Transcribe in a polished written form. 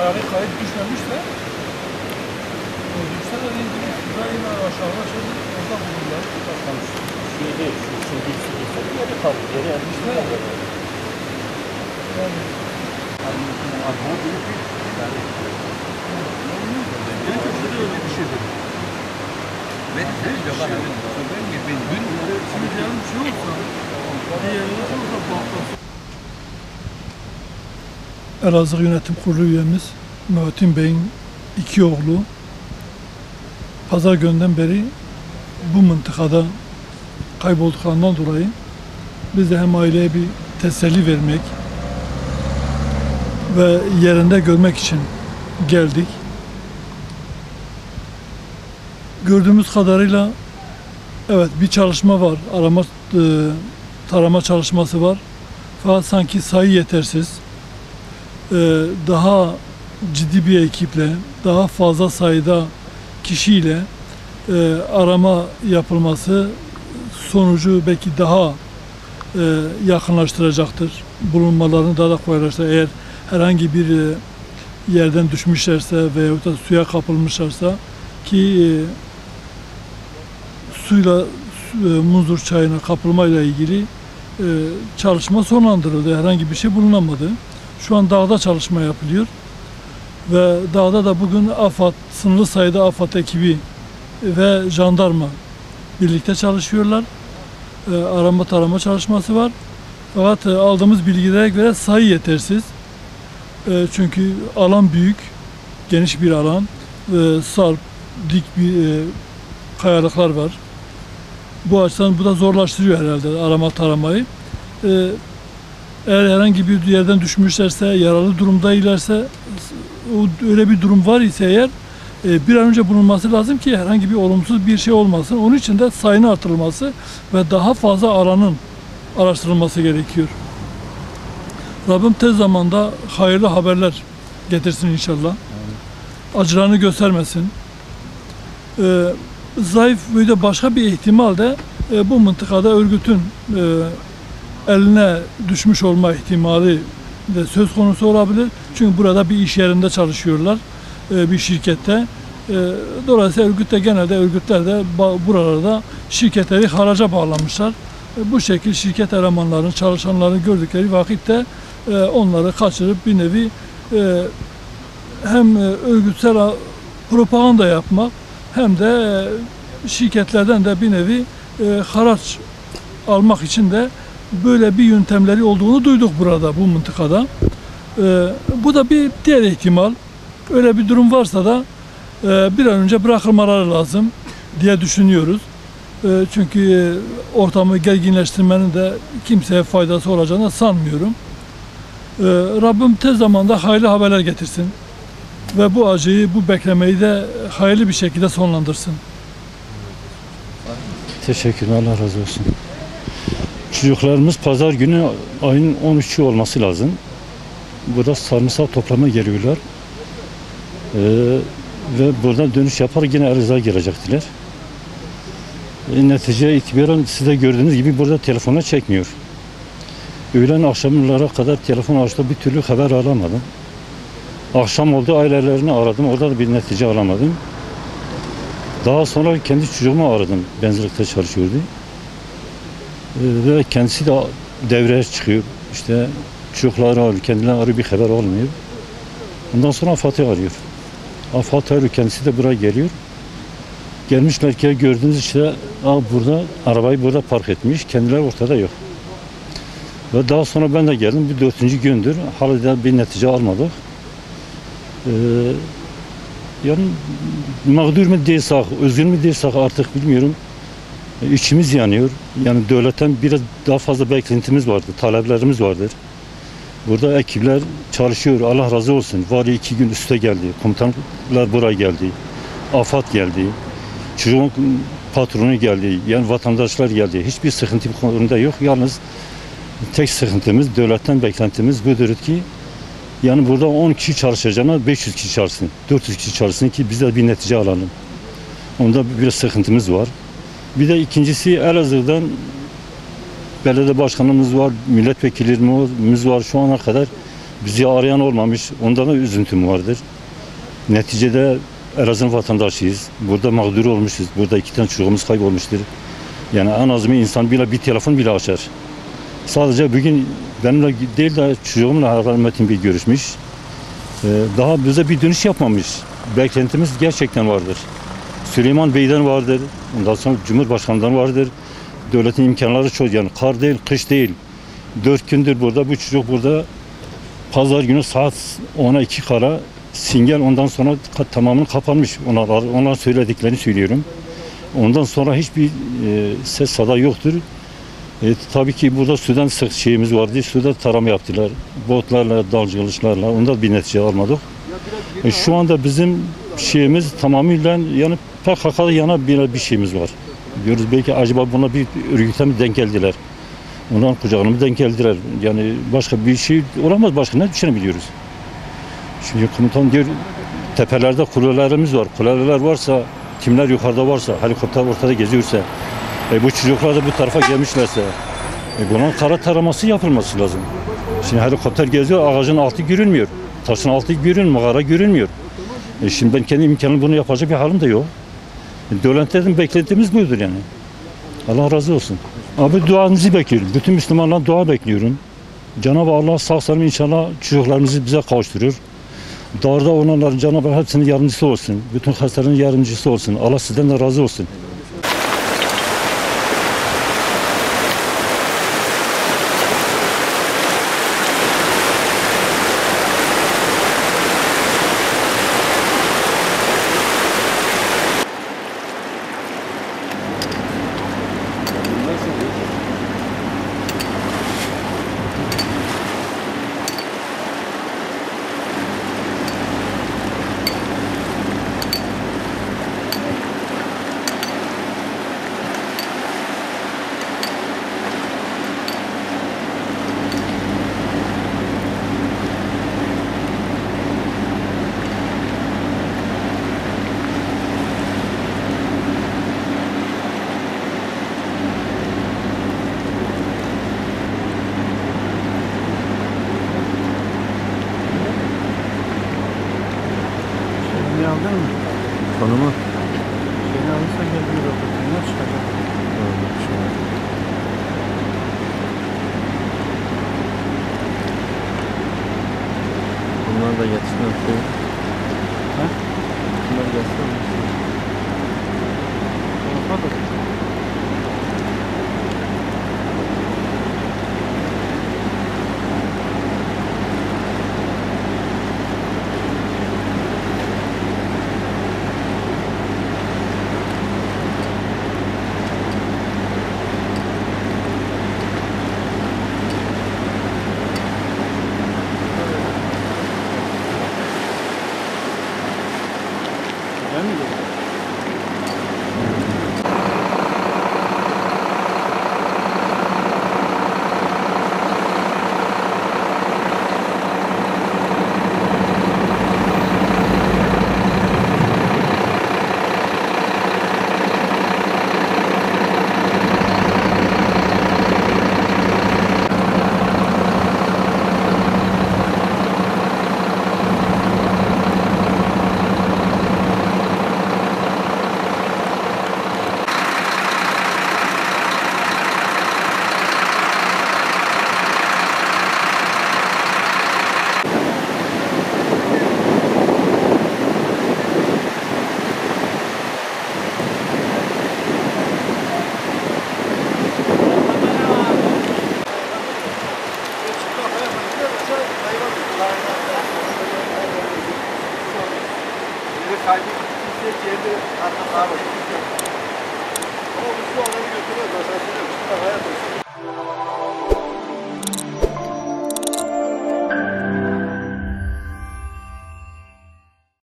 ticari kayıt düşmemişse düşse de ilgili yine aşağıda şimdi orada bulurlar. Şey değil, şimdi birisi geri kaldı, geri elbisine geldi. Yani Bu büyük bir yani en çok öyle bir şeydir. Ben Şimdi diyelim bir şey olsa, diğerine olsa patlasın. Elazığ Yönetim Kurulu üyemiz Muhittin Bey'in iki oğlu pazar günden beri bu mıntıkada kaybolduklarından dolayı biz de hem aileye bir teselli vermek ve yerinde görmek için geldik. Gördüğümüz kadarıyla evet bir çalışma var, tarama çalışması var. Fakat sanki sayı yetersiz. Daha ciddi bir ekiple, daha fazla sayıda kişiyle arama yapılması sonucu belki daha yakınlaştıracaktır. Bulunmalarını daha da kolaylaştırır. Eğer herhangi bir yerden düşmüşlerse veyahut da suya kapılmışlarsa ki suyla Munzur çayına kapılmayla ilgili çalışma sonlandırıldı. Herhangi bir şey bulunamadı. Şu an dağda çalışma yapılıyor. Ve dağda da bugün AFAD, sınırlı sayıda AFAD ekibi ve jandarma birlikte çalışıyorlar. Arama tarama çalışması var. Fakat aldığımız bilgilere göre sayı yetersiz. Çünkü alan büyük, geniş bir alan. Sarp, dik bir kayalıklar var. Bu açıdan bu da zorlaştırıyor herhalde arama taramayı. Eğer herhangi bir yerden düşmüşlerse, yaralı durumdaylarsa, öyle bir durum var ise eğer bir an önce bulunması lazım ki herhangi bir olumsuz bir şey olmasın. Onun için de sayının artırılması ve daha fazla alanın araştırılması gerekiyor. Rabbim tez zamanda hayırlı haberler getirsin inşallah. Acılarını göstermesin. Zayıf ve de başka bir ihtimal de bu mıntıkada örgütün eline düşmüş olma ihtimali de söz konusu olabilir. Çünkü burada bir iş yerinde çalışıyorlar, bir şirkette. Dolayısıyla genelde örgütler de buralarda şirketleri haraca bağlamışlar. Bu şekilde şirket elemanlarının, çalışanların gördükleri vakitte onları kaçırıp bir nevi hem örgütsel propaganda yapmak hem de şirketlerden de bir nevi haraç almak için de böyle bir yöntemleri olduğunu duyduk burada, bu mıntıkada. Bu da bir diğer ihtimal. Öyle bir durum varsa da bir an önce bırakılmaları lazım diye düşünüyoruz. Çünkü ortamı gerginleştirmenin de kimseye faydası olacağını sanmıyorum. Rabbim tez zamanda hayırlı haberler getirsin ve bu acıyı, bu beklemeyi de hayırlı bir şekilde sonlandırsın. teşekkürler, Allah razı olsun. Çocuklarımız pazar günü ayın 13'ü olması lazım. Burada sarımsak toplama geliyorlar. Ve buradan dönüş yapar yine Elazığ'a gelecektiler. Netice itibaren siz de gördüğünüz gibi burada telefona çekmiyor. Öğlen akşamlara kadar telefon açtı, bir türlü haber alamadım. Akşam oldu, ailelerini aradım, orada da bir netice alamadım. Daha sonra kendi çocuğumu aradım, benzinlikte çalışıyordu. Ve kendisi de devreye çıkıyor. İşte çocukları arıyor, kendileri arıyor, bir haber olmuyor. Ondan sonra AFAD'ı arıyor. AFAD arıyor, kendisi de buraya geliyor. Gelmiş merkeze, gördüğünüz işte burada, arabayı burada park etmiş, kendileri ortada yok. Ve daha sonra ben de geldim, bir 4. gündür, hala da bir netice almadık. Yani mağdur mu değilsek, özgür mü değilsek artık bilmiyorum. İçimiz yanıyor. Yani devletten biraz daha fazla beklentimiz vardır, taleplerimiz vardır. Burada ekipler çalışıyor, Allah razı olsun. Vali 2 gün üste geldi, komutanlar buraya geldi, AFAD geldi, çocuğun patronu geldi, yani vatandaşlar geldi. Hiçbir sıkıntı bu konuda yok. Yalnız tek sıkıntımız, devletten beklentimiz budur ki yani burada 10 kişi çalışacağına 500 kişi çalışsın, 400 kişi çalışsın ki biz de bir netice alalım. Onda biraz sıkıntımız var. Bir de ikincisi Elazığ'dan belediye başkanımız var, milletvekillerimiz var. Şu ana kadar Bizi arayan olmamış. Ondan da üzüntüm vardır. Neticede Elazığ vatandaşıyız. Burada mağdur olmuşuz. Burada 2 tane çocuğumuz kaybolmuştur. Yani en azından insan bile bir telefon bile açar. Sadece bugün benimle değil de çocuğumla Hakan Metin Bey görüşmüş. Daha bize bir dönüş yapmamış. Beklentimiz gerçekten vardır. Süleyman Bey'den vardır. Ondan sonra Cumhurbaşkanı'ndan vardır. Devletin imkanları çok, yani kar değil, kış değil. 4 gündür burada, bu çocuk burada. Pazar günü saat 10'a 2 kala Singel, ondan sonra tamamını kapanmış. Onlar söylediklerini söylüyorum. Ondan sonra hiçbir ses sada yoktur. Tabii ki burada sudan sık şeyimiz vardı. Suda tarama yaptılar. Botlarla, dalgıçlarla. Onda bir netice almadık. Şu anda bizim şeyimiz tamamıyla yani PKK'da yana bir şeyimiz var. Diyoruz belki acaba buna bir örgüte mi denk geldiler? Ondan kucağına mı denk geldiler? Yani başka bir şey olamaz. Başka ne düşünebiliyoruz? Çünkü komutan diyor tepelerde kulelerimiz var. Kuleler varsa, timler yukarıda varsa, helikopter ortada geziyorsa, bu çocuklar da bu tarafa gelmişlerse, bunun kara taraması yapılması lazım. Şimdi helikopter geziyor, ağacın altı görünmüyor. Taşın altı görünmüyor, mağara görünmüyor. Şimdi ben kendi imkanım bunu yapacak bir halim de yok. Devletten beklentimiz budur yani. Allah razı olsun. Abi duanızı bekliyorum. Bütün Müslümanlar dua bekliyorum. Cenab-ı Allah sağ salim inşallah çocuklarımızı bize kavuşturur. Dağda olanların Cenab-ı Hak hepsinin yardımcısı olsun. Bütün hastaların yardımcısı olsun. Allah sizden de razı olsun. Seni aldın mı? Konumu? Seni alırsa gel bir röportajına çıkacak. Bunlar da yetişmezse. Ha? Bunlar gelse. Hadi. Gel mi gel? Kaybettiğinde kendi arka sağa bakıyor. Ama bu su alanı götürüyor. Ben sana söylüyorum. Şu hayat olsun.